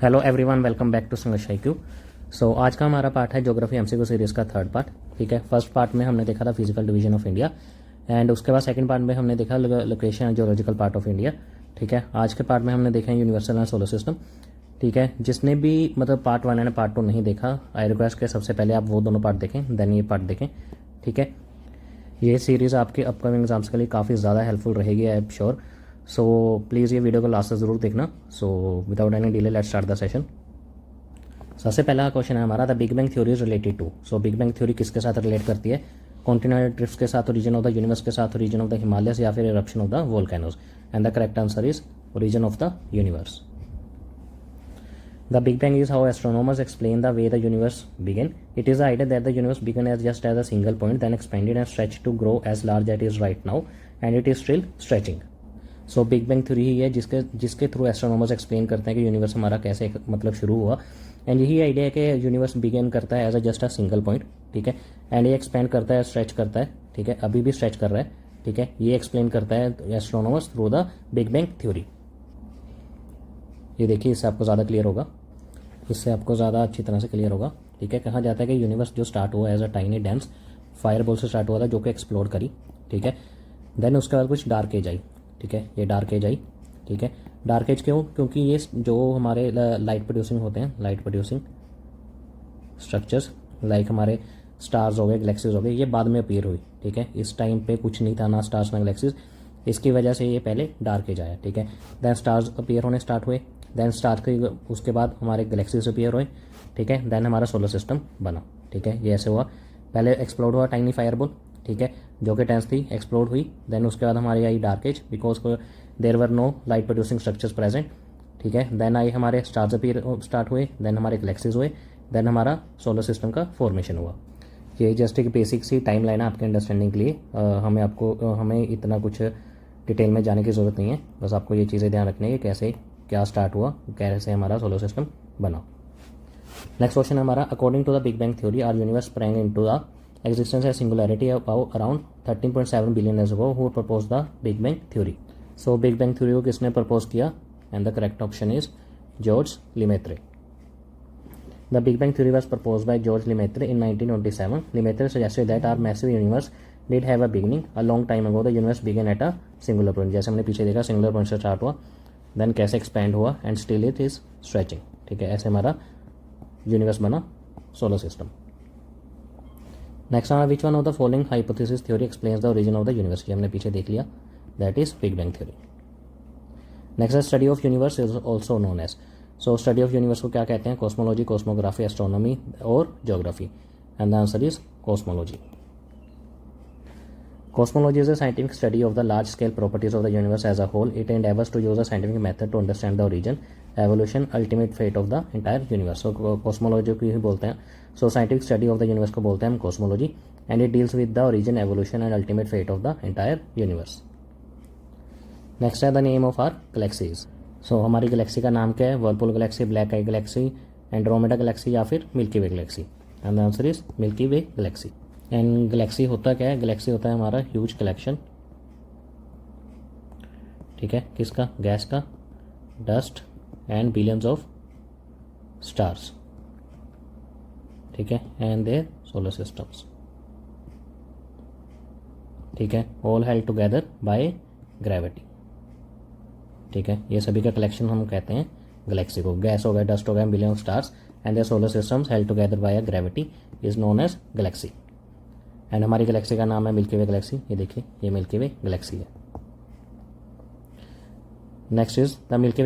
Hello everyone, welcome back to Sangharsh IQ। So आज का हमारा पार्ट है ज्योग्राफी MCQ सीरीज़ का थर्ड पार्ट। ठीक है, फर्स्ट पार्ट में हमने देखा था physical division of India and उसके बाद सेकंड पार्ट में हमने देखा location and geological part of India. ठीक है, आज के पार्ट में हमने देखा है यूनिवर्सल एंड सोलर सिस्टम। ठीक है, जिसने भी मतलब पार्ट 1 एंड पार्ट 2 नहीं देखा, आई रिक्वेस्ट के सबसे पहले आप वो दोनों पार्ट देखें, देन ये पार्ट देखें। ठीक है, ये सीरीज़ आपके अपकमिंग एग्जाम्स के लिए काफ़ी ज़्यादा हेल्पफुल रहेगी, I am sure. So please ये वीडियो को लास्ट तक ज़रूर देखना। So without any delay let's start the session. सबसे पहला क्वेश्चन है हमारा, the big bang theory is related to. So big bang theory किसके साथ रिलेट करती है? कॉन्टिनेंटल ड्रिफ्ट के साथ, ओरिजिन ऑफ द यूनिवर्स के साथ, ओरिजिन ऑफ द हिमालयस, या फिर eruption of the volcanoes? And the correct answer is origin of the universe. The Big Bang is how astronomers explain the way the universe began. It is the idea that the universe began as just as a single point, then expanded and stretched to grow as large as it is right now, and it is still stretching. So Big Bang theory ही है जिसके through astronomers explain करते हैं कि universe हमारा कैसे मतलब शुरू हुआ। एंड यही आइडिया है कि यूनिवर्स बिगेन करता है as a just a single point. ठीक है, एंड ये एक्सपेंड करता है, स्ट्रेच करता है। ठीक है, अभी भी स्ट्रेच कर रहा है। ठीक है, ये एक्सप्लेन करता है astronomers through the big bang theory. ये देखिए, इससे आपको ज़्यादा क्लियर होगा, इससे आपको ज़्यादा अच्छी तरह से क्लियर होगा। ठीक है, कहा जाता है कि यूनिवर्स जो स्टार्ट हुआ as a tiny dense fire ball से स्टार्ट हुआ था, जो कि एक्सप्लोर करी। ठीक है, देन उसके बाद कुछ डार्क एज आई। ठीक है, ये डार्क एज आई। ठीक है, डार्क एज क्यों? क्योंकि ये जो हमारे लाइट प्रोड्यूसिंग होते हैं, लाइट प्रोड्यूसिंग स्ट्रक्चर्स लाइक हमारे स्टार्स हो गए, गैलेक्सीज हो गए, ये बाद में अपीयर हुई। ठीक है, इस टाइम पे कुछ नहीं था, ना स्टार्स ना गैलेक्सीज, इसकी वजह से ये पहले डार्क एज आया। ठीक है, देन स्टार्स अपीयर होने स्टार्ट हुए, देन स्टार के उसके बाद हमारे गैलेक्सीज अपीयर हुए। ठीक है, देन हमारा सोलर सिस्टम बना। ठीक है, ये ऐसे हुआ। पहले एक्सप्लोड हुआ टाइनी फायरबॉल। ठीक है, जो कि टेंस थी, एक्सप्लोड हुई। देन उसके बाद हमारी आई dark age, because there were no light producing structures present. ठीक है, देन आई हमारे स्टार्स अपीयर स्टार्ट हुए, देन हमारे गैलेक्सीज हुए, देन हमारा सोलर सिस्टम का फॉर्मेशन हुआ। ये जस्ट एक बेसिक सी टाइम लाइन है आपके अंडरस्टैंडिंग के लिए। हमें इतना कुछ डिटेल में जाने की ज़रूरत नहीं है, बस आपको ये चीज़ें ध्यान रखनी है कि कैसे क्या स्टार्ट हुआ, कैसे हमारा सोलर सिस्टम बना। नेक्स्ट क्वेश्चन है हमारा, according to the big bang theory are universe sprang into the existence as singularity around 13.7 billion years ago. Who proposed the Big Bang theory? So big bang theory को किसने propose किया? And the correct option is George Lemaître. The Big Bang theory was proposed by George Lemaitre in 1927. Lemaitre suggested that our massive universe did have a beginning. A long time ago, the universe began at a singular point. जैसे हमने पीछे देखा, singular point से start हुआ, then कैसे expand हुआ, and still it is stretching. ठीक है, ऐसे हमारा यूनिवर्स बना, सोलर सिस्टम। नेक्स्ट हमारा, which one of the following hypothesis theory explains the origin of the universe? हमने पीछे देख लिया, that is big bang theory. Next है, study of universe is also known as. So study of universe को क्या कहते हैं? कॉस्मोलॉजी, कॉस्मोग्राफी, एस्ट्रोनॉमी और geography. And the answer is cosmology. Cosmology is a scientific study of the large-scale properties of the universe as a whole. It endeavors to use a scientific method to understand the origin, evolution, ultimate fate of the entire universe. So cosmology को ही बोलते हैं। So scientific study of the universe को बोलते हैं हम cosmology, and it deals with the origin, evolution, and ultimate fate of the entire universe. Next है the name of our galaxies. So हमारी galaxy का नाम क्या है? वर्लपूल गैलेक्सी, ब्लैक आई गैलेक्सी, एंड्रोमेडा गैलेक्सी, या फिर milky way Galaxy? And the answer is milky way Galaxy. And Galaxy होता क्या है? गैलेक्सी होता है हमारा ह्यूज कलेक्शन। ठीक है, किसका? गैस का, dust and billions of stars. ठीक है, एंड देयर सोलर सिस्टम्स। ठीक है, all held together by gravity. ठीक है, ये सभी का कलेक्शन हम कहते हैं गैलेक्सी को। गैस हो गया, डस्ट हो गया, billion of stars, and their solar systems held together by gravity is known as galaxy. And हमारी गैलेक्सी का नाम है मिल्की वे गैलेक्सी। ये देखिए, ये मिल्की वे गैलेक्सी है। Next is the milky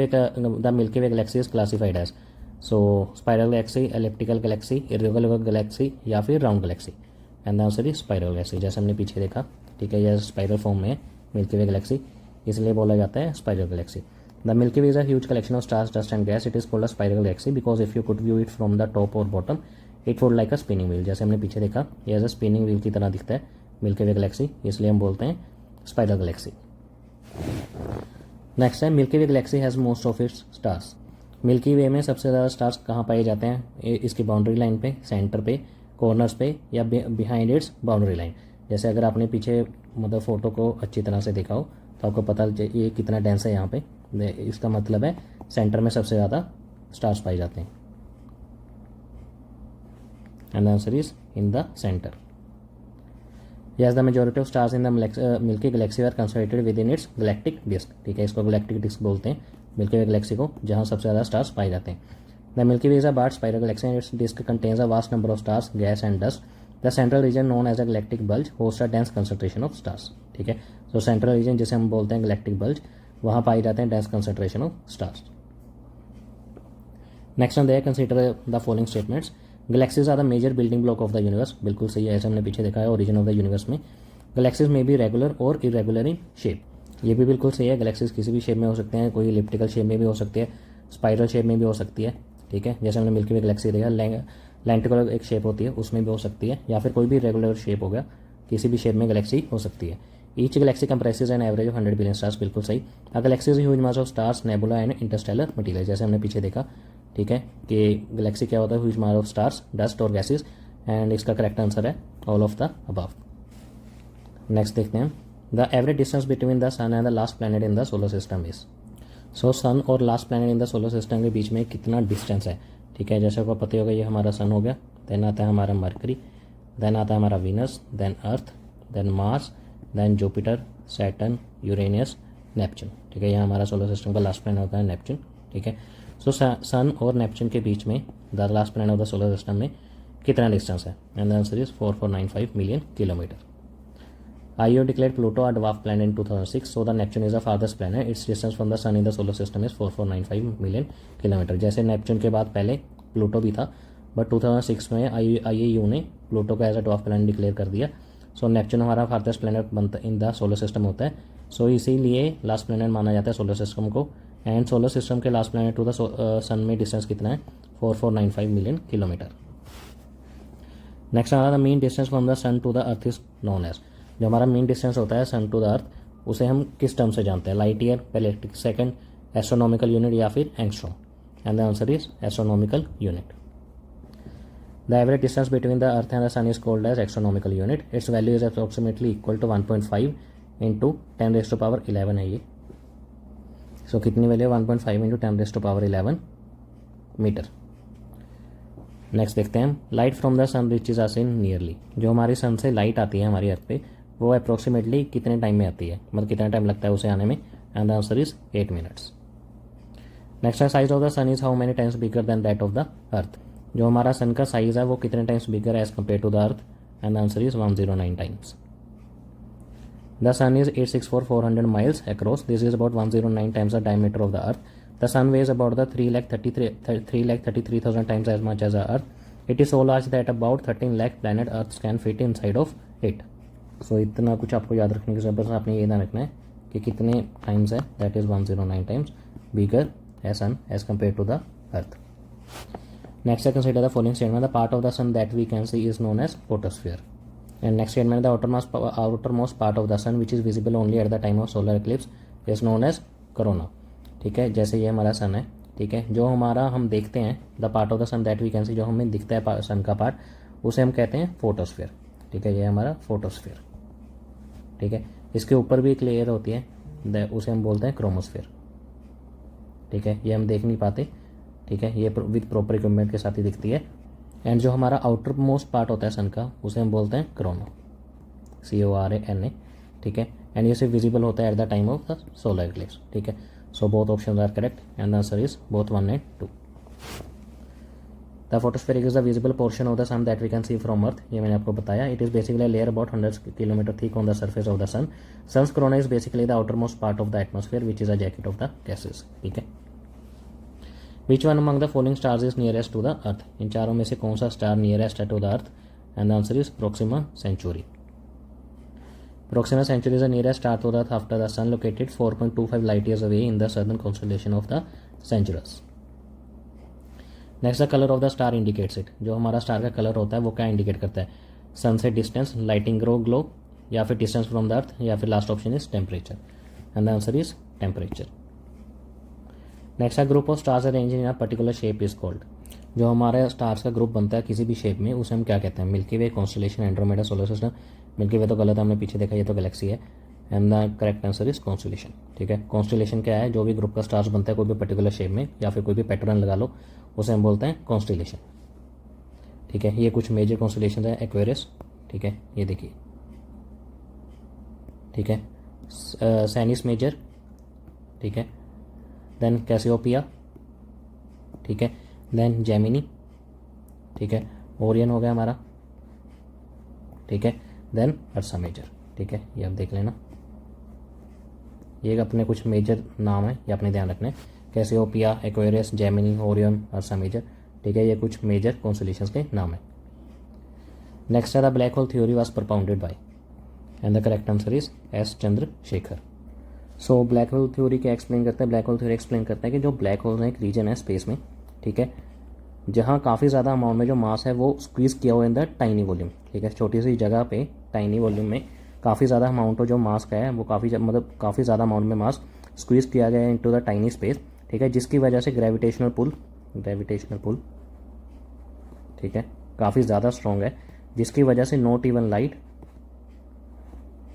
way galaxy is classified as. So spiral galaxy, elliptical galaxy, irregular galaxy, या फिर round galaxy? And the answer is spiral galaxy, जैसे हमने पीछे देखा। ठीक है, यह स्पाइरल फॉर्म में है मिल्की वे गैलेक्सी, इसलिए बोला जाता है spiral galaxy. The milky way is a huge collection of stars, dust and gas. It is called a spiral galaxy because if you could view it from the top or bottom it would like a spinning wheel. जैसे हमने पीछे देखा, ये as a spinning wheel की तरह दिखता है milky वे Galaxy, इसलिए हम बोलते हैं स्पाइरल गैलेक्सी। नेक्स्ट है, milky way galaxy has most of its stars. Milky Way में सबसे ज़्यादा स्टार्स कहाँ पाए जाते हैं? इसकी बाउंड्री लाइन पे, सेंटर पे, कॉर्नर्स पे, या बिहाइंड इट्स बाउंड्री लाइन। जैसे अगर आपने पीछे मतलब फोटो को अच्छी तरह से देखा हो तो आपको पता ये कितना डेंस है यहाँ पे। इसका मतलब है सेंटर में सबसे ज़्यादा स्टार्स पाए जाते हैं, and the answer is in the centre. Yes, the majority of stars in the milky galaxy are concentrated within its galactic disc. ठीक है, इसको गैलेक्टिक डिस्क बोलते हैं मिल्की वे गैलेक्सी को, जहाँ सबसे ज़्यादा स्टार्स पाए जाते हैं। The milky way is a barred spiral galaxy and its disc contains a vast number of stars, gas and dust. The central region known as a galactic bulge host a dense concentration of stars. ठीक है, सो central region जिसे हम बोलते हैं galactic bulge, वहाँ पाए जाते हैं dense concentration of stars. Next on there consider the following statements. Galaxies are the major building block of the universe. बिल्कुल सही है, ऐसे हमने पीछे देखा है ओरिजिन ऑफ द यूनिवर्स में। गैलेक्सीज में बी रेगुलर और इरेगुलर इन शेप, ये भी बिल्कुल सही है। गैलेक्सीज किसी भी शेप में हो सकते हैं, कोई इलिप्टिकल शेप में भी हो सकती है, स्पाइरल शेप में भी हो सकती है। ठीक है, जैसे हमने मिल्की वे गैलेक्सी देखा, लेंटिकुलर एक शेप होती है उसमें भी हो सकती है, या फिर कोई भी रेगुलर शेप हो गया, किसी भी शेप में गैलेक्सी हो सकती है। Each galaxy comprises an average of 100 billion stars, बिल्कुल सही। A galaxy is huge mass of stars, nebula and interstellar material, जैसे हमने पीछे देखा। ठीक है, कि गैलेक्सी क्या होता है, huge mass of stars, dust और गैसेस, एंड इसका करेक्ट आंसर है all of the above. Next देखते हैं, the average distance between the sun and the last planet in the solar system is. So sun और last planet in the solar system के बीच में कितना distance है। ठीक है, जैसे आपको पता होगा, ये हमारा सन हो गया, देन आता है हमारा मरकरी, देन आता है हमारा Venus, then Earth, then Mars, then Jupiter, Saturn, Uranus, Neptune. ठीक है, ये हमारा सोलर सिस्टम का लास्ट प्लैनेट होता है नेपच्यून। ठीक है, सो सन और नेपच्यून के बीच में the last planet of the solar system में कितना डिस्टेंस है, and the answer is 4495 million kilometre. IO declared Pluto a dwarf planet in 2006, so the Neptune is the farthest planet. Its distance from the sun in the solar system is 4495 million kilometre. जैसे Neptune के बाद पहले Pluto भी था, but 2006 में IAU ने Pluto को as a dwarf planet declare कर दिया। सो नेपच्यून हमारा फार्थेस्ट प्लैनेट बनता इन द सोलर सिस्टम होता है, सो इसीलिए लास्ट प्लैनेट माना जाता है सोलर सिस्टम को। एंड सोलर सिस्टम के last planet to the sun में डिस्टेंस कितना है, 4495 मिलियन किलोमीटर। नेक्स्ट हमारा the mean distance from the sun to the earth is known as. जो हमारा मीन डिस्टेंस होता है सन टू द अर्थ, उसे हम किस टर्म से जानते हैं, light year, electric second, astronomical unit या फिर angstrom, and the answer is astronomical unit. The average distance between the earth and the sun is called as astronomical unit. Its value is approximately equal to 1.5 into 10⁻11 है ये। सो कितनी value, 1.5 into 10⁻11 metre. Next देखते हैं, light from the sun reaches us in nearly. जो हमारी सन से light आती है हमारी अर्थ पे, वो अप्रोक्सीमेटली कितने टाइम में आती है, मतलब कितना टाइम लगता है उसे आने में, and the answer is 8 minutes. Next है, size of the sun is how many times bigger than that of the earth. जो हमारा सन का साइज है वो कितने टाइम्स बिगर है as compare to the earth, and the answer is 109 times. The sun is 864,400 miles across. This is about 109 times the diameter of the earth. The sun weighs about the 333,000 times as much as the earth. It is so large that about 13 lakh planet earths can fit inside of it. So इतना कुछ आपको याद रखने की जरूरत है, आपने ये ध्यान रखना है कि कितने टाइम्स है, दैट इज 109 टाइम्स बिगर है sun as compare to the earth. Next है, consider the following statement. The part of the sun that we can see is known as photosphere. And next statement, the outermost part of the sun which is visible only at the time of solar eclipse is known as corona. ठीक है, जैसे ये हमारा सन है, ठीक है, जो हमारा हम देखते हैं, the part of the sun that we can see, जो हमें दिखता है सन का पार्ट, उसे हम कहते हैं फोटोस्फीयर। ठीक है, ये हमारा फोटोस्फीयर। ठीक है, इसके ऊपर भी एक लेयर होती है, उसे हम बोलते हैं क्रोमोस्फीयर। ठीक है, ये हम देख नहीं पाते। ठीक है, ये विद प्रॉपर इक्विपमेंट के साथ ही दिखती है। एंड जो हमारा आउटर मोस्ट पार्ट होता है सन का, उसे हम बोलते हैं कोरोना, CORANA। ठीक है, एंड ये सिर्फ विजिबल होता है at the time of the solar eclipse. ठीक है, so both options are correct and the answer is both 1 and 2। The photosphere is the visible portion of the sun that we can see from earth. ये मैंने आपको बताया। It is basically layer about 100 kilometre thick on the surface of the sun. Sun's corona is basically the outermost part of the atmosphere which is a jacket of the gases. ठीक है, Which one among the following stars is nearest to the earth? इन चारों में से कौन सा star nearest है to the earth, and the answer is Proxima Centauri. Proxima Centauri is the nearest star to the earth after the sun, located 4.25 light years away in the southern constellation of the Centaurus. Next, the colour of the star indicates it. जो हमारा star का colour होता है वो क्या indicate करता है, सन से डिस्टेंस, लाइटिंग ग्लो, या फिर डिस्टेंस फ्रॉम द अर्थ, या फिर last option is temperature, and the answer is temperature. Next है, group of stars arrange in a particular shape is called. जो हमारे स्टार्स का ग्रुप बनता है किसी भी शेप में, उसे हम क्या कहते हैं, Milky Way, constellation, Andromeda, solar system. Milky Way तो गलत है, हमने पीछे देखा, ये तो गैलेक्सी है। And the correct answer is constellation. ठीक है, कॉन्स्टेलेशन क्या है, जो भी ग्रुप का स्टार्स बनता है कोई भी पर्टिकुलर शेप में या फिर कोई भी पैटर्न लगा लो, उसे हम बोलते हैं कॉन्स्टेलेशन। ठीक है, ये कुछ मेजर कॉन्स्टेलेशन है। एक्वेरियस, ठीक है, ये देखिए, ठीक है, सैनिस मेजर, ठीक है, देन कैसियोपिया, ठीक है, देन जेमिनी, ठीक है, ओरियन हो गया हमारा, ठीक है, देन अर्सा मेजर। ठीक है, ये आप देख लेना, ये अपने कुछ मेजर नाम है, ये अपने ध्यान रखने, Cassiopeia, Aquarius, Gemini, Orion, Ursa Major. ठीक है, ये कुछ मेजर कॉन्स्टेलेशंस के नाम है। नेक्स्ट है the black hole theory was propounded by, and the correct answer is S Chandrasekhar. So black hole theory क्या एक्सप्लेन करता है, ब्लैक होल थ्योरी एक्सप्लेन करता है कि जो ब्लैक होल है एक रीजन है स्पेस में, ठीक है, जहाँ काफ़ी ज़्यादा अमाउंट में जो मास है वो स्क्वीज किया हुआ इन द टाइनी वॉल्यूम। ठीक है, छोटी सी जगह पे टाइनी वॉल्यूम में काफ़ी ज़्यादा अमाउंट जो मास का है वो काफ़ी ज़्यादा अमाउंट में मास स्क्वीज किया गया है इनटू द टाइनी स्पेस। ठीक है, जिसकी वजह से ग्रेविटेशनल पुल, ठीक है, काफ़ी ज़्यादा स्ट्रॉन्ग है, जिसकी वजह से not even light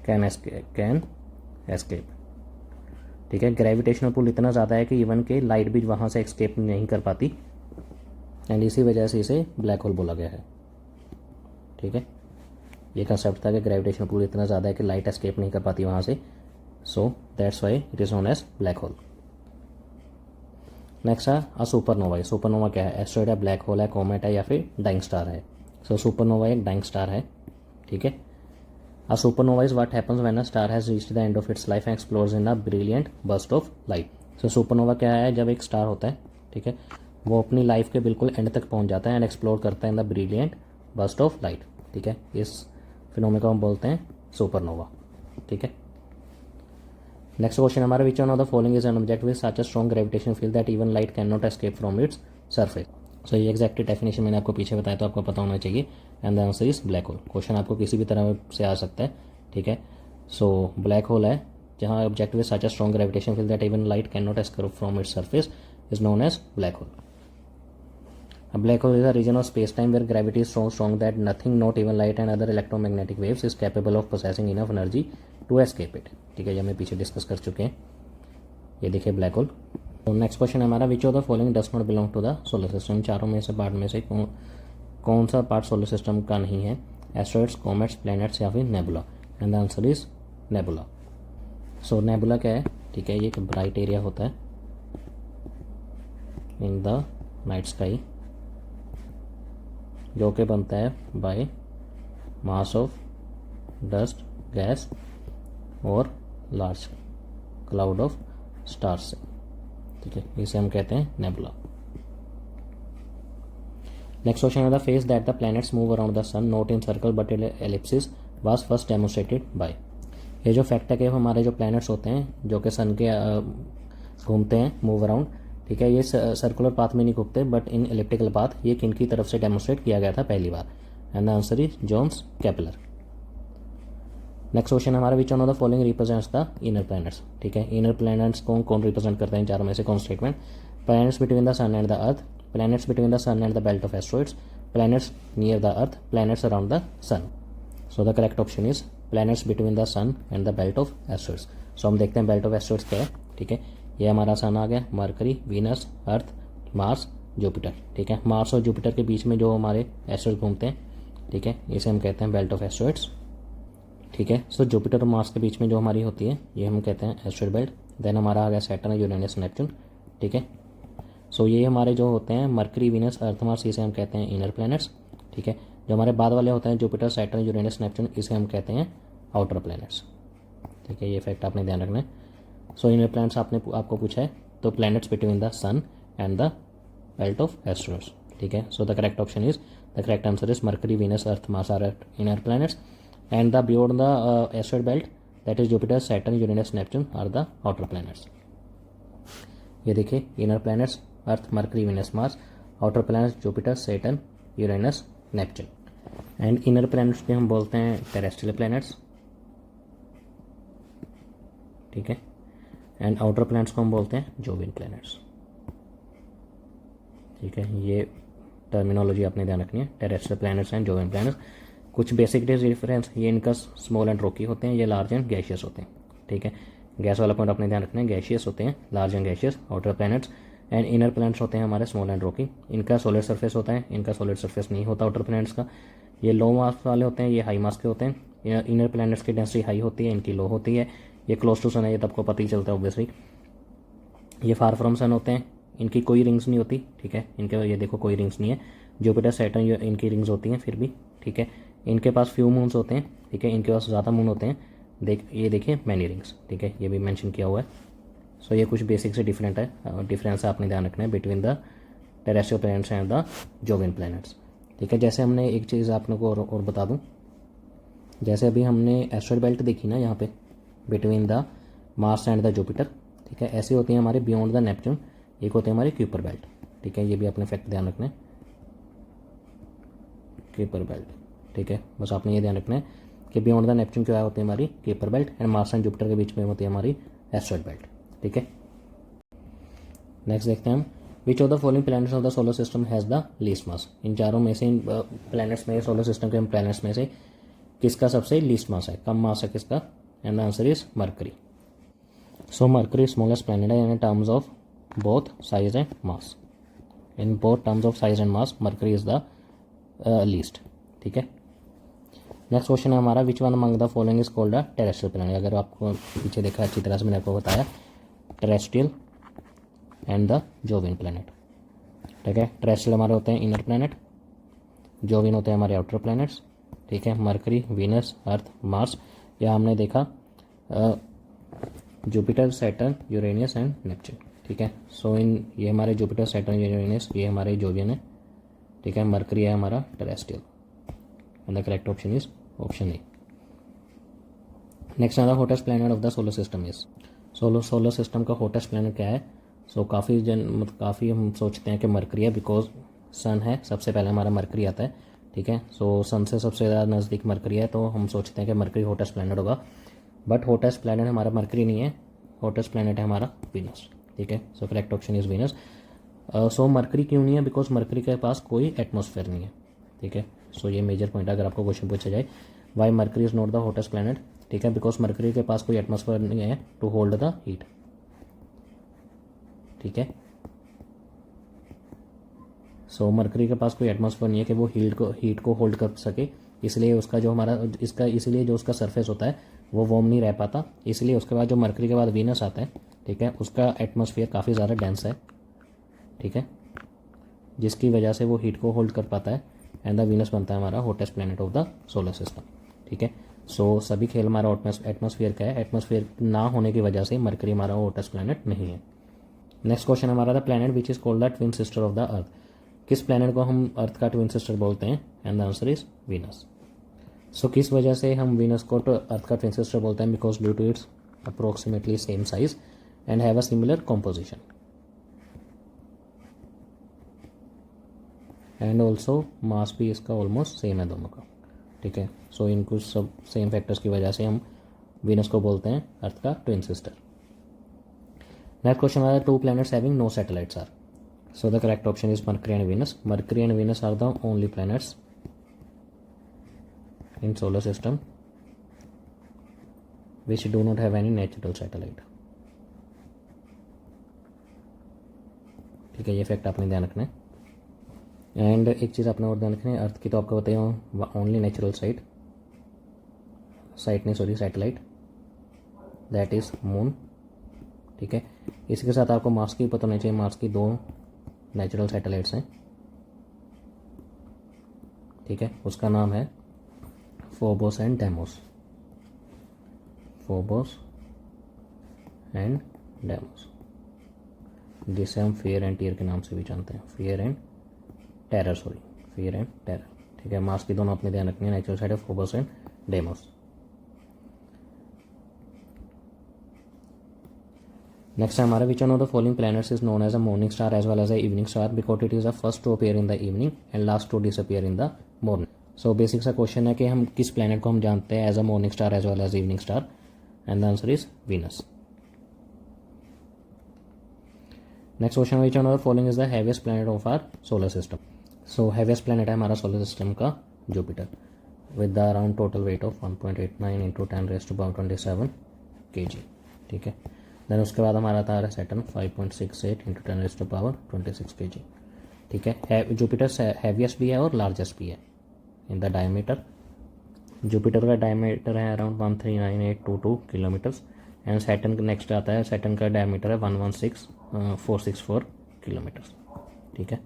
can escape. ठीक है, ग्रेविटेशनल पुल इतना ज़्यादा है कि इवन के लाइट भी वहाँ से एस्केप नहीं कर पाती, एंड इसी वजह से इसे ब्लैक होल बोला गया है। ठीक है, ये कंसेप्ट था कि ग्रेविटेशनल पुल इतना ज़्यादा है कि लाइट एस्केप नहीं कर पाती वहाँ से, so that's why it is known as black hole. Next है अ सुपरनोवा। सुपरनोवा क्या है, एस्ट्रॉइड है, ब्लैक होल है, कॉमेट है या फिर डाइंग स्टार है। सो सुपरनोवा एक डाइंग स्टार है। ठीक है, a supernova is what happens when a star has reached the end of its life and explodes in a brilliant burst of light. So supernova क्या है, जब एक star होता है, ठीक है, वो अपनी लाइफ के बिल्कुल एंड तक पहुंच जाता है एंड एक्सप्लोर करता है in the brilliant burst of light. ठीक है, इस फिनोमेना को हम बोलते हैं सुपरनोवा। ठीक है, नेक्स्ट क्वेश्चन हमारा, which one of the following is an object with such a strong gravitation field that even light can not escape from its surface. So ये एग्जैक्ट डेफिनेशन मैंने आपको पीछे बताया तो आपको पता होना चाहिए, and the answer is black hole. Question आपको किसी भी तरह से आ सकता है। ठीक है, सो ब्लैक होल है जहाँ object with such a strong gravitation field that even light can not escape from its surface is known as black hole. A black hole is a region of space-time where gravity is so strong that nothing, not even light and other electromagnetic waves, is capable of possessing enough energy to escape it. ठीक है, ये हमने पीछे discuss कर चुके हैं। ये देखिए ब्लैक होल। तो नेक्स्ट क्वेश्चन हमारा, which of the following does not belong to the solar system. चारों में से पार्ट में से कौन सा पार्ट सोलर सिस्टम का नहीं है, एस्ट्रॉइड्स, कॉमेट्स, प्लैनेट्स या फिर nebula. And the answer is nebula. So nebula क्या है, ठीक है, ये एक ब्राइट एरिया होता है इन द नाइट स्काई जो कि बनता है by mass of dust, gas और लार्ज क्लाउड ऑफ स्टार्स से। ठीक है, इसे हम कहते हैं नेबुला। नेक्स्ट क्वेश्चन है, the phase that the planets move around the sun not in circle but in ellipsis was first demonstrated by. ये जो फैक्ट है कि हमारे जो प्लैनेट्स होते हैं जो कि सन के घूमते हैं, मूव अराउंड, ठीक है, ये सर्कुलर पाथ में नहीं घूमते बट इन एलिप्टिकल पाथ, ये किन की तरफ से डेमोन्स्ट्रेट किया गया था पहली बार, and the answer is Johannes Kepler. Next question हमारा, which one of the following represents the inner planets. ठीक है, इनर प्लैनेट्स को कौन रिप्रेजेंट करते हैं चारों में से, कौन statement, planets between the sun and the earth, planets between the sun and the belt of asteroids, planets near the earth, planets around the sun. So the correct option is planets between the sun and the belt of asteroids. So हम देखते हैं belt of asteroids क्या है। ठीक है, ये हमारा सन आ गया, मरकरी, वीनस, अर्थ, मार्स, जुपिटर। ठीक है, मार्स और जुपिटर के बीच में जो हमारे एस्ट्रॉइड घूमते हैं, ठीक है, इसे हम कहते हैं बेल्ट ऑफ एस्ट्रॉइड्स। ठीक है, सो जुपिटर और मार्स के बीच में जो हमारी होती है ये हम कहते हैं एस्ट्रॉइड बेल्ट। देन हमारा आ गया सैटर्न, यूरेनस, नेपच्यून। ठीक है, सो ये हमारे जो होते हैं मरकरी, वीनस, अर्थ, मार्स, इसे हम कहते हैं इनर प्लैनेट्स। ठीक है, जो हमारे बाद वाले होते हैं जुपिटर, सैटर्न, यूरेनस, नेपच्यून, इसे हम कहते हैं आउटर प्लैनेट्स। ठीक है, ये फैक्ट आपने ध्यान रखना है। सो इनर प्लैनेट्स आपको पूछा है, तो planets between the sun and the belt of asteroids. ठीक है, so the correct option is, the correct answer is Mercury, Venus, earth, Mars are inner planets and the beyond the asteroid belt that is Jupiter, Saturn, Uranus, Neptune are the outer planets. ये देखिए, inner planets Earth, Mercury, Venus, Mars, outer planets Jupiter, Saturn, Uranus, Neptune. And inner planets के हम बोलते हैं terrestrial planets. ठीक है, and outer planets को हम बोलते हैं जोवियन प्लैनेट्स। ठीक है, ये टर्मिनोलॉजी आपने ध्यान रखनी है, terrestrial planets and Jovian planets. कुछ बेसिक डिफरेंस, ये इनका स्मॉल एंड रॉकी होते हैं, ये लार्ज एंड गैशियस होते हैं। ठीक है। गैस वाला पॉइंट अपने ध्यान रखना है, गैशियस होते हैं, large and gaseous outer planets, and inner planets होते हैं हमारे स्मॉल एंड रॉकी। इनका सॉलिड सरफेस होता है, इनका सॉलिड सरफेस नहीं होता आउटर प्लैनेट्स का। ये लो मास वाले होते हैं, ये हाई मास के होते हैं। इनर प्लैनेट्स की डेंसिटी हाई होती है, इनकी लो होती है। ये क्लोज टू सन है, ये तो आपको पता ही चलता है ऑब्वियसली। ये फार फ्रॉम सन होते हैं, इनकी कोई रिंग्स नहीं होती, ठीक है। इनके ये देखो कोई रिंग्स नहीं है। जुपिटर सैटर्न ये इनकी रिंग्स होती हैं फिर भी, ठीक है। इनके पास फ्यू मून्स होते हैं, ठीक है। इनके पास ज़्यादा मून होते हैं, ये देखिए मैनी रिंग्स, ठीक है। ये भी मेंशन किया हुआ है। सो ये कुछ बेसिक से डिफरेंट है, डिफरेंस आपने ध्यान रखना है between the terrestrial planets and the Jovian planets, ठीक है। जैसे हमने एक चीज़ आप लोगों को और बता दूं, जैसे अभी हमने एस्टेरॉयड बेल्ट देखी ना यहाँ पे between the Mars and the Jupiter, ठीक है। ऐसी होती है हमारे बियॉन्ड द नेपच्यून, एक होते हैं हमारे क्यूपर बेल्ट, ठीक है। ये भी अपने फैक्ट ध्यान रखना है, क्यूपर बेल्ट, ठीक है। बस आपने ये ध्यान रखना है कि बियॉन्ड द नेपच्यून क्या होती है हमारी Kuiper belt, and Mars and Jupiter के बीच में होती है हमारी एस्टेरॉयड बेल्ट, ठीक है। नेक्स्ट देखते हैं हम, which of the following planets of the solar system has the least mass. इन चारों में से, इन प्लैनेट्स में, सोलर सिस्टम के प्लैनेट्स में से किसका सबसे लीस्ट मास है, कम मास है किसका, and the answer is Mercury. So Mercury smallest planet है in terms of both size and mass. In both terms of size and mass Mercury is the least, ठीक है। नेक्स्ट क्वेश्चन है हमारा, which one among the following is called a terrestrial planet. अगर आपको पीछे देखा अच्छी तरह से मैंने आपको बताया, terrestrial and the Jovian planet, ठीक है। टेरेस्ट्रियल हमारे होते हैं इनर प्लैनेट, जोवियन होते हैं हमारे आउटर प्लैनेट्स, ठीक है। मरकरी, वीनस, अर्थ, मार्स, या हमने देखा Jupiter, Saturn, Uranus and Neptune, ठीक है। सो इन ये हमारे जुपिटर, सैटर्न, यूरेनियस ये हमारे जोवियन है, ठीक है। मरकरी है हमारा terrestrial, and the correct option is option A. Next the hottest planet of the solar system is. Solar system का हॉटेस्ट प्लैनेट क्या है। सो काफ़ी हम सोचते हैं कि मरकरी है, बिकॉज सन है, सबसे पहले हमारा मरकरी आता है, ठीक है। सो सन से सबसे ज़्यादा नज़दीक मरकरी है, तो हम सोचते हैं कि मरकरी हॉटेस्ट प्लैनेट होगा, बट हॉटेस्ट प्लैनेट हमारा मरकरी नहीं है, हॉटेस्ट प्लैनेट है हमारा वीनस, ठीक है। So correct option is Venus. So mercury क्यों नहीं है, बिकॉज मरकरी के पास कोई एटमॉस्फेयर नहीं है, ठीक है। सो ये मेजर पॉइंट है अगर आपको क्वेश्चन पूछा जाए, why Mercury is not the hottest planet, ठीक है। बिकॉज मरकरी के पास कोई एटमॉस्फेयर नहीं है टू होल्ड द हीट, ठीक है। सो मरकरी के पास कोई एटमॉस्फेयर नहीं है कि वो हीट को होल्ड कर सके, इसलिए उसका जो हमारा इसलिए जो उसका सरफेस होता है वो वार्म नहीं रह पाता, इसलिए उसके बाद जो मरकरी के बाद वीनस आता है, ठीक है, उसका एटमॉस्फेयर काफ़ी ज़्यादा डेंस है, ठीक है, जिसकी वजह से वो हीट को होल्ड कर पाता है, एंड द वीनस बनता है हमारा hottest planet of the solar system, ठीक है। सो सभी खेल हमारा एटमॉस्फेयर का है, एटमॉस्फेयर ना होने की वजह से मरकरी हमारा हॉटेस्ट प्लैनेट नहीं है। नेक्स्ट क्वेश्चन हमारा, the planet which is called the twin sister of the अर्थ। किस प्लैनेट को हम अर्थ का ट्विन सिस्टर बोलते हैं, and the answer is Venus. So किस वजह से हम वीनस को अर्थ का ट्विन सिस्टर बोलते हैं, because due to its approximately same size and have a similar composition, and also mass भी इसका ऑलमोस्ट सेम है दोनों का, ठीक है। सो इन कुछ सब सेम फैक्टर्स की वजह से हम वीनस को बोलते हैं अर्थ का ट्विन सिस्टर। नेक्स्ट क्वेश्चन हमारा, two planets having no satellites are. So the correct option is Mercury and Venus. Mercury and Venus are the only planets in solar system which do not have any natural satellite, ठीक है। ये fact आपने ध्यान रखना है। And एक चीज़ आपने और ध्यान रखना है, अर्थ की तो आपको बताया ओनली नेचुरल साइट नहीं sorry satellite, that is moon, ठीक है। इसके साथ आपको मार्स की पता होनी चाहिए, मार्स की 2 नेचुरल सैटेलाइट्स हैं, ठीक है। उसका नाम है Phobos and demos, Phobos and demos, जिसे हम फियर एंड टीयर के नाम से भी जानते हैं, फियर एंड टेरर, ठीक है। मार्स की दोनों अपने ध्यान रखनी है, नेचुरल साइड है फोबोस एंड डेमोस। नेक्स्ट है हमारा, which one of the following planets is known as a morning star as well as a evening star, because it is the first to appear in the evening and last to disappear in the morning. So basic सा question है कि हम किस planet को हम जानते हैं as a morning star as well as evening star, and the answer is Venus. Next question, which one of the following is the heaviest planet of our solar system. So heaviest planet है हमारा solar system का Jupiter, with the around total weight of 1.89 × 10⁻27 kg, ठीक है। Then उसके बाद हमारा आता है सैटर्न 5.68 इंटू 10⁻26 kg, ठीक है। जुपिटर हैवीएस्ट भी है और लार्जेस्ट भी है इन द डायमीटर। जुपिटर का डायमीटर है अराउंड 139,822 किलोमीटर्स एंड सैटर्न का नेक्स्ट आता है, सैटर्न का डायमीटर है 116,464 किलोमीटर्स, ठीक है।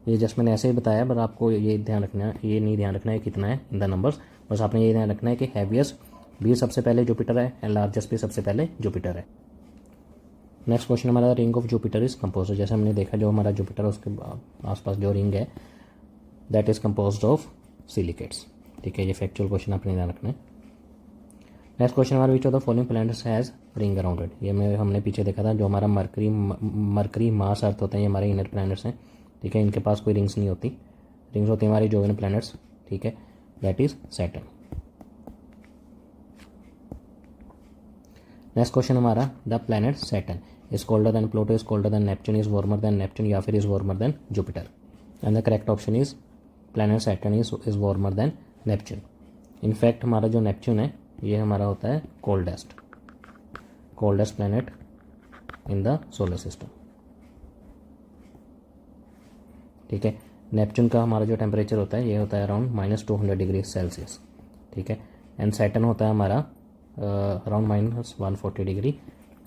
ये जस्ट मैंने ऐसे ही बताया, बट आपको ये ध्यान रखना है, ये नहीं ध्यान रखना है कितना है इन द नंबर्स, बस आपने ये ध्यान रखना है कि हैवीएस्ट भी सबसे पहले जुपिटर है एंड लार्जेस्ट भी सबसे पहले जुपिटर है। नेक्स्ट क्वेश्चन हमारा ring of Jupiter is compose, जैसे हमने देखा जो हमारा जुपिटर उसके आसपास जो रिंग है that is composed of silicates, ठीक है। ये फैक्चुअल क्वेश्चन आपने ध्यान रखना है। नेक्स्ट क्वेश्चन हमारा which of the following planets has ring around it, ये हमने पीछे देखा था, जो हमारा मरकरी मार्स अर्थ होते हैं ये हमारे इनर प्लैनेट्स हैं, ठीक है। इनके पास कोई रिंग्स नहीं होती, रिंग्स होती है हमारी जोवियन प्लैनेट्स, ठीक है, that is Saturn. Next question हमारा the planet Saturn is colder than Pluto, is colder than Neptune, is warmer than Neptune या फिर is warmer than Jupiter, and the correct option is planet Saturn is warmer than Neptune. In fact हमारा जो Neptune है ये हमारा होता है coldest planet in the solar system, ठीक है। नेपच्यून का हमारा जो टेम्परेचर होता है ये होता है अराउंड -200 डिग्री सेल्सियस, ठीक है, एंड सैटर्न होता है हमारा अराउंड -140 डिग्री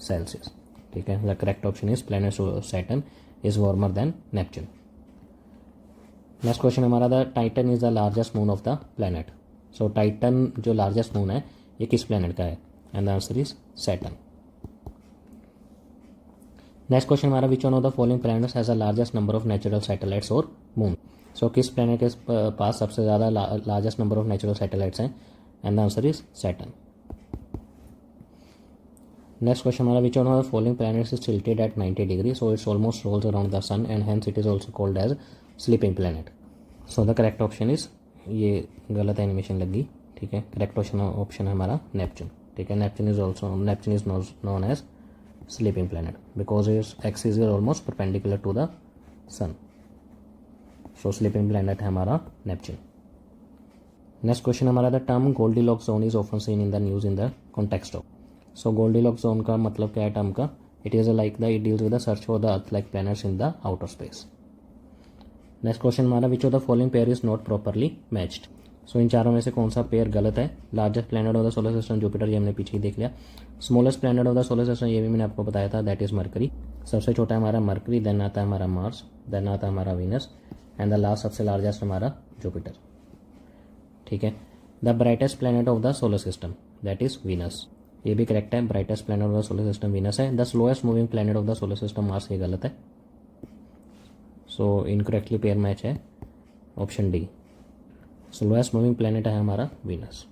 सेल्सियस, ठीक है। The correct option is planet Saturn is warmer than Neptune. Next question हमारा the Titan is the largest moon of the planet, so Titan जो largest moon है ये किस प्लैनेट का है, and the answer is Saturn. Next question हमारा which one of the following planets has the largest number of natural satellites और moon, so किस प्लैनेट के पास सबसे ज़्यादा largest number of natural satellites हैं, and the answer is Saturn. Next question हमारा which one of the following planets is tilted at 90 degree, so it's almost rolls around the sun and hence it is also called as sleeping planet, so the correct option is, ये गलत animation लगी, ठीक है। Correct option है हमारा Neptune, ठीक है। Neptune is known as sleeping planet because its axis is almost perpendicular to the sun, so sleeping planet है हमारा नेपच्यून। नेक्स्ट क्वेश्चन हमारा the term Goldilocks zone is often seen in the news in the context of, so Goldilocks zone का मतलब क्या है term का, it is like the it deals with the search for the earth like planets in the outer space. Next question हमारा which of the following pair is not properly matched, so इन चारों में से कौन सा pair गलत है। Largest planet of the solar system Jupiter, ये हमने पीछे ही देख लिया। Smallest planet of the solar system, ये भी मैंने आपको बताया था, दैट इज मरकरी। सबसे छोटा है हमारा मरकरी, देन आता है हमारा मार्स, देन आता है हमारा वीनस, एंड द लास्ट सबसे लार्जेस्ट हमारा जुपिटर, ठीक है। The brightest planet of the solar system that is Venus, ये भी करेक्ट है, brightest planet of the solar system Venus है। The slowest moving planet of the solar system Mars, ये गलत है, सो इनकरेक्टली पेयर मैच है option D, slowest moving planet है हमारा वीनस।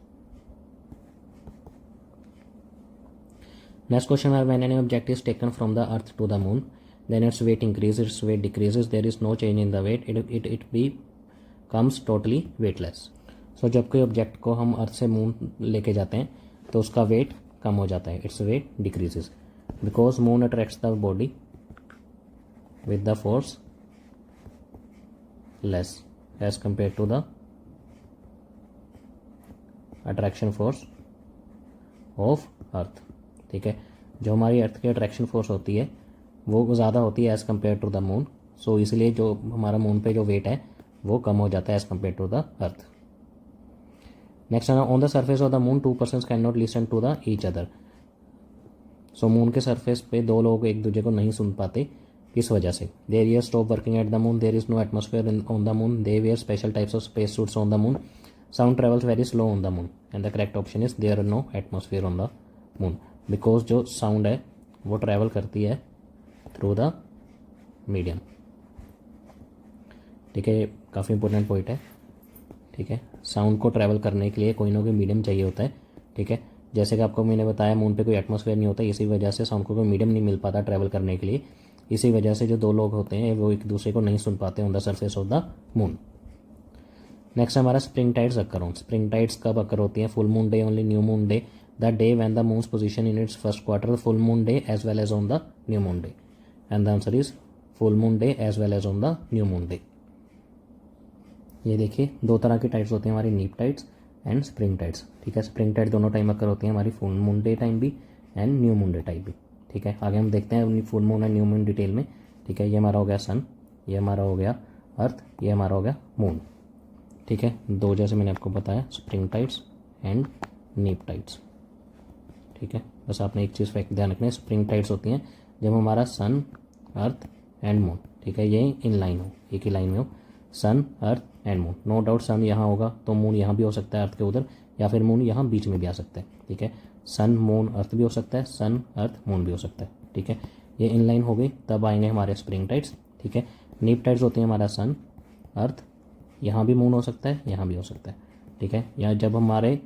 नेक्स्ट क्वेश्चन है when any object is taken from the earth to the moon then its weight increase, its weight decreases, there is no change in the weight, it becomes totally weightless, so जब कोई object को हम अर्थ से moon लेके जाते हैं तो उसका वेट कम हो जाता है, its weight decreases because moon attracts the body with the force less as compare to the attraction force of earth, ठीक है। जो हमारी अर्थ की अट्रैक्शन फोर्स होती है वो ज़्यादा होती है as compare to the moon, so इसलिए जो हमारा मून पे जो वेट है वो कम हो जाता है as compare to the earth. Next है on the surface of the moon 2 persons can not listen to the each other, so moon के सरफेस पे दो लोग एक दूसरे को नहीं सुन पाते, किस वजह से। Their ear stop working at the moon, there is no atmosphere on the moon, they wear special types of space suits on the moon, sound travels very slow on the moon, and the correct option is there are no atmosphere on the moon because जो sound है वो travel करती है through the medium, ठीक है। काफ़ी important point है, ठीक है। साउंड को ट्रैवल करने के लिए कोई ना कोई मीडियम चाहिए होता है, ठीक है। जैसे कि आपको मैंने बताया मून पे कोई एटमॉस्फेयर नहीं होता, इसी वजह से साउंड को कोई मीडियम नहीं मिल पाता ट्रैवल करने के लिए, इसी वजह से जो दो लोग होते हैं वो एक दूसरे को नहीं सुन पाते on the surface of the moon. Next हमारा spring tides occur on, spring tides कब अकर होती हैं, full moon day only, new moon day, the day when the moon's position in its first quarter, full moon day as well as on the new moon day, and the answer is full moon day as well as on the new moon day. ये देखिए दो तरह की tides होती हैं हमारी, नीप tides and spring tides, ठीक है। स्प्रिंग टाइड दोनों टाइम अकर होती हैं हमारी फुल मून डे टाइम भी and new moon day time भी, ठीक है। आगे हम देखते हैं अपनी full moon and new moon detail में, ठीक है। ये हमारा हो गया सन, ये हमारा हो गया अर्थ, ये हमारा हो गया मून, ठीक है। दो जैसे मैंने आपको बताया स्प्रिंग टाइड्स एंड नीप टाइड्स, ठीक है। बस आपने एक चीज़ फैक्ट ध्यान रखना है, स्प्रिंग टाइड्स होती हैं जब हमारा सन अर्थ एंड मून, ठीक है, ये इन लाइन हो, एक ही लाइन में हो, sun earth and moon. No doubt sun यहाँ होगा तो मून यहाँ भी हो सकता है अर्थ के उधर, या फिर मून यहाँ बीच में भी आ सकता है, ठीक है। सन मून अर्थ भी हो सकता है, सन अर्थ मून भी हो सकता है, ठीक है। ये इन लाइन हो गई, तब आएंगे हमारे स्प्रिंग टाइड्स, ठीक है। नीप टाइड्स होती हैं हमारा सन अर्थ, यहाँ भी मून हो सकता है, यहाँ भी हो सकता है, ठीक है। यहाँ जब हमारे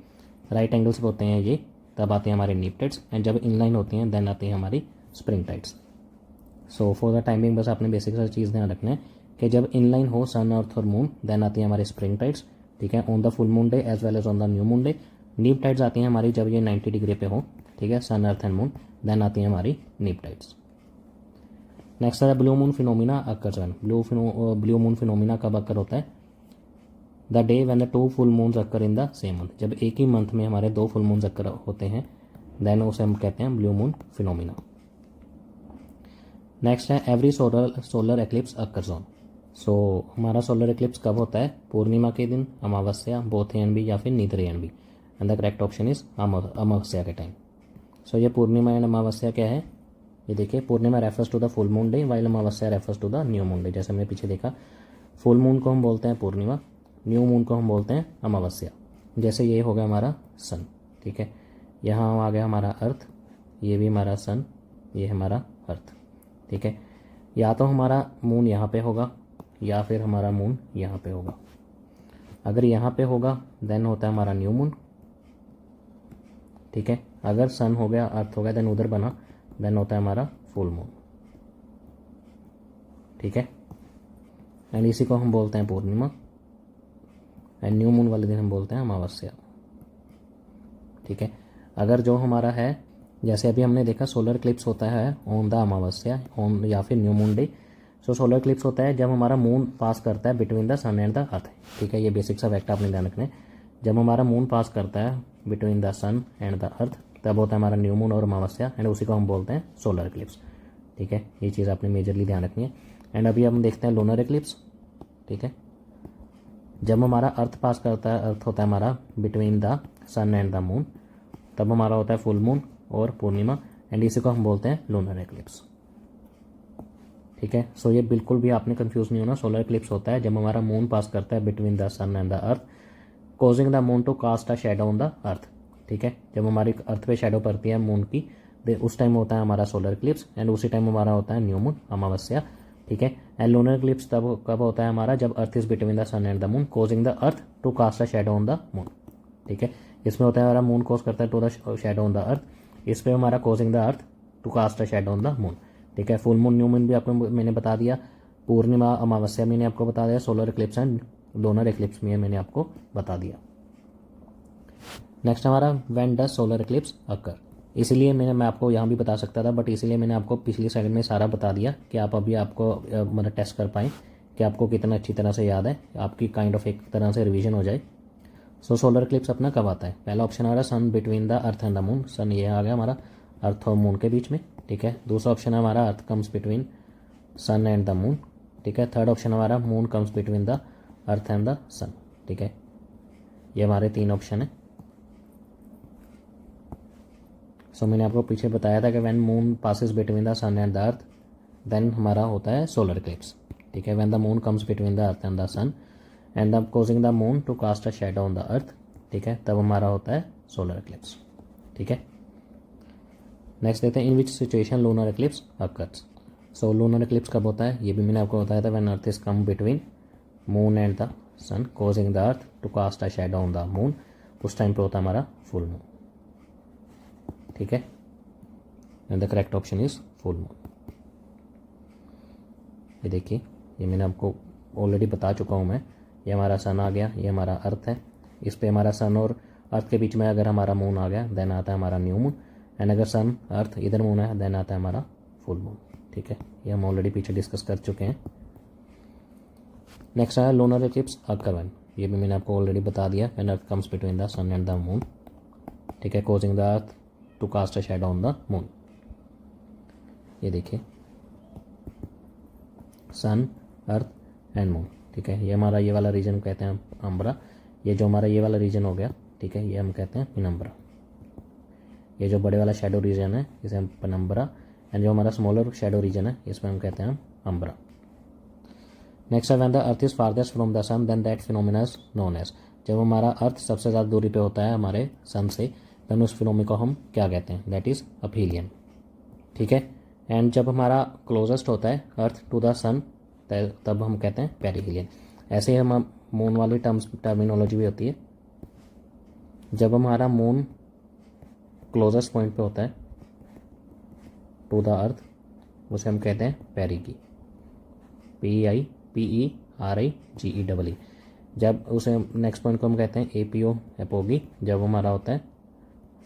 राइट एंगल्स पे होते हैं ये, तब आते हैं हमारे नीप टाइड्स, एंड जब इन लाइन होती हैं देन आती हैं हमारी spring tides. So for the timing बस आपने बेसिक सा चीज़ ध्यान रखना है कि जब इन लाइन हो सन अर्थ और मून देन आती है हमारी स्प्रिंग टाइड्स, ठीक है, on the full moon day as well as on the new moon day. Neap tides आती हैं हमारी जब ये 90 डिग्री पे हो, ठीक है, सन अर्थ एंड मून, देन आती है हमारी नीप टाइड्स। नेक्स्ट है blue moon phenomena occurs when. Blue moon phenomena कब अकर होता है? The day when the 2 full moons occur in the same month, जब एक ही मंथ में हमारे 2 फुल मून्स अकर होते हैं देन उसे हम कहते हैं ब्लू मून फिनोमिना। नेक्स्ट है every solar eclipse occurs on. So हमारा सोलर एक्लिप्स कब होता है? पूर्णिमा के दिन, अमावस्या, बोथ ए एंड बी, या फिर neither A and B, and the correct option is अमावस्या के टाइम। सो ये पूर्णिमा एंड अमावस्या क्या है? ये देखिए, purnima refers to the full moon day while amavasya refers to the new moon day. जैसे हमने पीछे देखा, फुल मून को हम बोलते हैं पूर्णिमा, न्यू मून को हम बोलते हैं अमावस्या। जैसे ये हो गया हमारा सन, ठीक है, यहाँ आ गया हमारा अर्थ, ये भी हमारा सन, ये हमारा अर्थ, ठीक है। या तो हमारा मून यहाँ पे होगा या फिर हमारा मून यहाँ पे होगा। अगर यहाँ पे होगा देन होता है हमारा न्यू मून, ठीक है। अगर सन हो गया, अर्थ हो गया, देन उधर बना, देन होता है हमारा फुल मून, ठीक है। एंड इसी को हम बोलते हैं पूर्णिमा, एंड न्यू मून वाले दिन हम बोलते हैं अमावस्या, ठीक है। अगर जो हमारा है, जैसे अभी हमने देखा सोलर क्लिप्स होता है ऑन द अमावस्या ऑन या फिर new moon day. So solar eclipse होता है जब हमारा मून पास करता है between the sun and the earth, ठीक है। ये बेसिक सा फैक्ट आपने ध्यान रखना है, जब हमारा मून पास करता है between the sun and the earth तब होता है हमारा न्यू मून और अमावस्या, एंड उसी को हम बोलते हैं सोलर एक्लिप्स, ठीक है। ये चीज़ आपने मेजरली ध्यान रखनी है। एंड अभी हम देखते हैं लूनर एक्लिप्स, ठीक है। जब हमारा अर्थ पास करता है, अर्थ होता है हमारा between the sun and the moon, तब हमारा होता है फुल मून और पूर्णिमा, एंड इसी को हम बोलते हैं लूनर एक्लिप्स, ठीक है। सो ये बिल्कुल भी आपने कंफ्यूज नहीं होना। सोलर एक्लिप्स होता है जब हमारा मून पास करता है between the sun and the earth, causing the moon to cast a shadow on the earth, ठीक है। जब हमारी अर्थ पे शैडो पड़ती है मून की, उस टाइम होता है हमारा सोलर एक्लिप्स, एंड उसी टाइम हमारा होता है न्यू मून, अमावस्या, ठीक है। एंड लूनर एक्लिप्स तब कब होता है हमारा? जब earth is between the sun and the moon, causing the earth to cast a shadow on the moon, ठीक है। इसमें होता है हमारा मून कॉज करता है to the shadow on the earth, इस पे हमारा causing the earth to cast a shadow on the moon, ठीक है। फुल मून न्यू मून भी आपको मैंने बता दिया, पूर्णिमा अमावस्या मैंने आपको बता दिया, solar eclipse and lunar eclipse में मैंने आपको बता दिया। नेक्स्ट हमारा व्हेन डज सोलर एक्लिप्स अकर। इसीलिए मैं आपको यहाँ भी बता सकता था, बट इसीलिए मैंने आपको पिछली स्लाइड में सारा बता दिया कि आप अभी आपको मतलब टेस्ट कर पाएँ कि आपको कितना अच्छी तरह से याद है, आपकी काइंड ऑफ एक तरह से रिवीजन हो जाए। सो सोलर एक्लिप्स अपना कब आता है? पहला ऑप्शन आ रहा है sun between the earth and the moon, sun ये आ गया हमारा अर्थ और मून के बीच में, ठीक है। दूसरा ऑप्शन है हमारा earth comes between sun and the moon, ठीक है। थर्ड ऑप्शन हमारा moon comes between the earth and the sun, ठीक है। ये हमारे 3 ऑप्शन है। सो मैंने आपको पीछे बताया था कि when moon passes between the sun and the earth then हमारा होता है सोलर एक्लिप्स, ठीक है। When the moon comes between the earth and the sun and the causing the moon to cast a shadow on the earth, ठीक है, तब हमारा होता है सोलर एक्लिप्स, ठीक है। नेक्स्ट देखते हैं in which situation lunar eclipse occurs. So lunar eclipse कब होता है? ये भी मैंने आपको बताया था, when earth is come between moon and the sun causing the earth to cast a shadow on the moon, उस टाइम पे होता है हमारा फुल मून, ठीक है। And the correct option is full moon. ये देखिए, ये मैंने आपको ऑलरेडी बता चुका हूँ मैं, ये हमारा सन आ गया, ये हमारा अर्थ है, इस पे हमारा सन और अर्थ के बीच में अगर हमारा मून आ गया देन आता है हमारा न्यू मून, एंड अगर सन अर्थ इधर मून है देन आता है हमारा फुल मून, ठीक है। ये हम ऑलरेडी पीछे डिस्कस कर चुके हैं। नेक्स्ट है लूनर एक्लिप्स अकर व्हेन। ये भी मैंने आपको ऑलरेडी बता दिया, when earth comes between the sun and the moon, ठीक है, causing the earth to cast a shadow on the moon. ये देखिए सन, अर्थ एंड मून, ठीक है। ये हमारा ये वाला रीजन कहते हैं अम्ब्रा। ये जो हमारा ये वाला रीजन हो गया, ठीक है, ये हम कहते हैं पिनम्बरा। ये जो बड़े वाला शेडो रीजन है इसे हम पिनम्बरा, एंड जो हमारा स्मॉलर शेडो रीजन है इसमें हम कहते हैं हम अम्ब्रा। नेक्स्ट है when the earth is farthest from the sun then that phenomena is known as. जब हमारा अर्थ सबसे ज़्यादा दूरी पे होता है हमारे सन से, देन उस फिनोमिना को हम क्या कहते हैं, दैट इज अपीलियन, ठीक है। एंड जब हमारा क्लोजेस्ट होता है अर्थ टू द सन तब हम कहते हैं पेरिहिलियन। ऐसे ही हम मून वाली टर्मिनोलॉजी भी होती है। जब हमारा मून क्लोजेस्ट पॉइंट पे होता है टू द अर्थ उसे हम कहते हैं पेरिगी, PERIGEE। जब उसे नेक्स्ट पॉइंट को हम कहते हैं APO, एपोगी, जब हमारा होता है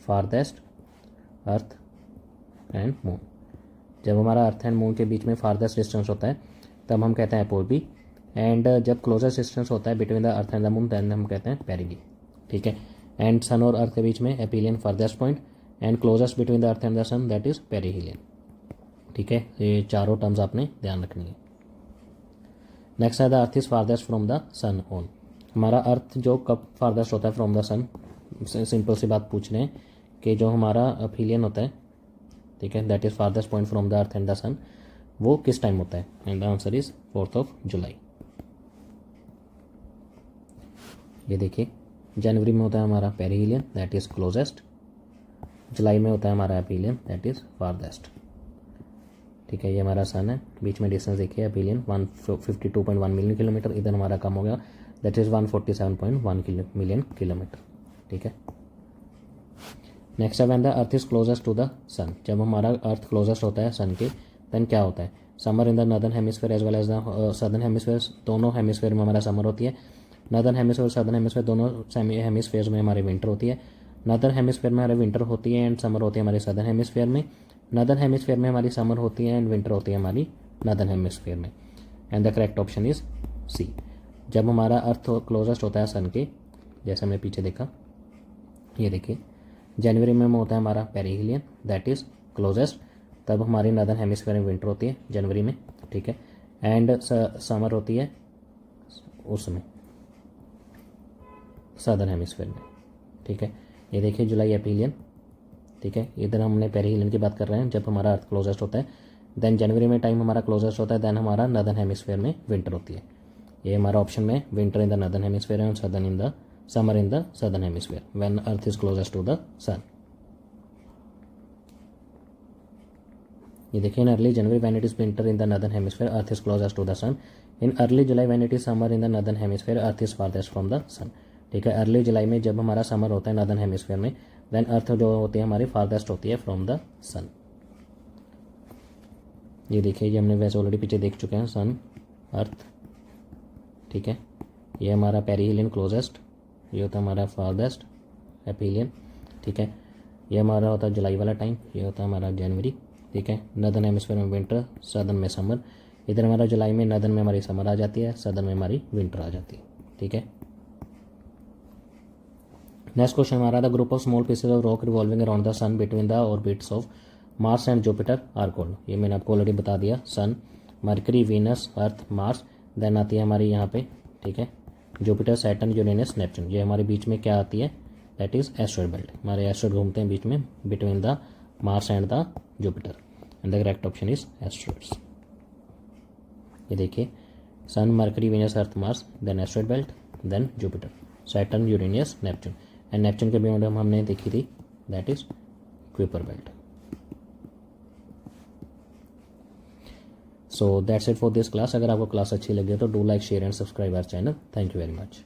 फारदेस्ट अर्थ एंड मून। जब हमारा अर्थ एंड मून के बीच में फारदेस्ट डिस्टेंस होता है तब हम कहते हैं एपोगी, एंड जब क्लोजेस्ट डिस्टेंस होता है between the earth and the moon then हम कहते हैं पेरिगी, ठीक है। एंड सन और अर्थ के बीच में aphelion farthest point, and closest between the earth and the sun that is perihelion, ठीक है। ये चारों टर्म्स आपने ध्यान रखनी है। नेक्स्ट है the earth is farthest from the sun on. हमारा अर्थ जो कब फारदेस्ट होता है फ्रॉम द सन, सिंपल सी बात पूछ रहे हैं कि जो हमारा अपीलियन होता है, ठीक है, that is farthest point from the earth and the sun, वो किस टाइम होता है, and the answer is 4 July. ये देखिए जनवरी में होता है हमारा पेरिहिलियन दैट इज क्लोजेस्ट, जुलाई में होता है हमारा अपीलियन दैट इज फारदेस्ट, ठीक है। ये हमारा सन है, बीच में डिस्टेंस देखिए अपीलियन 152.1 मिलियन किलोमीटर, इधर हमारा कम हो गया दैट इज 147.1 मिलियन किलोमीटर, ठीक है। नेक्स्ट है when the earth is closest to the sun. जब हमारा अर्थ क्लोजेस्ट होता है सन के देन क्या होता है, summer in the northern hemisphere as well as the southern hemisphere. दोनों हेमिस्फीयर में हमारा समर होती है। नॉर्दर्न हेमिस्फीयर और सदर्न हेमिस्फीयर दोनों हेमिस्फीयर में हमारी विंटर होती है। नॉर्दर्न हेमिस्फीयर में हमारी विंटर होती है एंड समर होती है हमारे सदर्न हेमिस्फीयर में। नॉर्दर्न हेमिस्फीयर में हमारी समर होती है एंड विंटर होती है हमारी नॉर्दर्न हेमिस्फीयर में, and the correct option is C. जब हमारा अर्थ क्लोजेस्ट होता है सन के, जैसे हमने पीछे देखा, ये देखिए जनवरी में होता है हमारा पेरिहिलियन दैट इज क्लोजेस्ट, तब हमारी नॉर्दर्न हेमिस्फीयर में विंटर होती है जनवरी में, ठीक है। एंड समर होती है उसमें सदर्न हेमिस्फीयर में, ठीक है। ये देखिए जुलाई अपीलियन, ठीक है। इधर हमने पेरिहिलियन की बात कर रहे हैं जब हमारा अर्थ क्लोजेस्ट होता है, देन जनवरी में टाइम हमारा क्लोजेस्ट होता है, देन हमारा नॉर्दर्न हेमिस्फीयर में विंटर होती है। ये हमारा ऑप्शन में winter in the northern hemisphere and southern in the summer in the southern hemisphere when earth is closest to the sun. ये देखिए in early January when it is winter in the northern hemisphere earth is closest to the sun. In early July when it is summer in the northern hemisphere earth is farthest from the sun, ठीक है। Early जुलाई में जब हमारा summer होता है northern hemisphere में, then अर्थ जो होती है हमारी फारदेस्ट होती है फ्रॉम द सन। ये देखिए ये हमने वैसे ऑलरेडी पीछे देख चुके हैं, सन, अर्थ, ठीक है। ये हमारा पेरिहिलियन क्लोजेस्ट, ये होता है हमारा फारदेस्ट एपिलियन, ठीक है। ये हमारा होता है जुलाई वाला टाइम, ये होता है हमारा जनवरी, ठीक है। नॉर्दर्न हेमिस्फीयर में विंटर, सदर्न में समर। इधर हमारा जुलाई में नॉर्दर्न में हमारी समर आ जाती है, सदर्न में हमारी विंटर आ जाती है, ठीक है। नेक्स्ट क्वेश्चन हमारा the group of small pieces of rock revolving around the sun between the orbits of Mars and Jupiter are called. ये मैंने आपको ऑलरेडी बता दिया, सन, मरकरी, वीनस, अर्थ, मार्स, देन आती है हमारी यहाँ पे, ठीक है, जुपिटर, सैटर्न, यूरेनस, नेपच्यून। ये हमारे बीच में क्या आती है, दैट इज एस्ट्रॉयड बेल्ट। हमारे एस्ट्रॉयड घूमते हैं बीच में between the Mars and the Jupiter, and the correct option is asteroids. ये देखिए sun, Mercury, Venus, earth, Mars, then asteroid belt, then Jupiter, Saturn, Uranus, Neptune, and Neptune के beyond हमने देखी थी that is Kuiper belt. So that's it for this class. अगर आपको class अच्छी लगी तो do like, share and subscribe our channel. Thank you very much.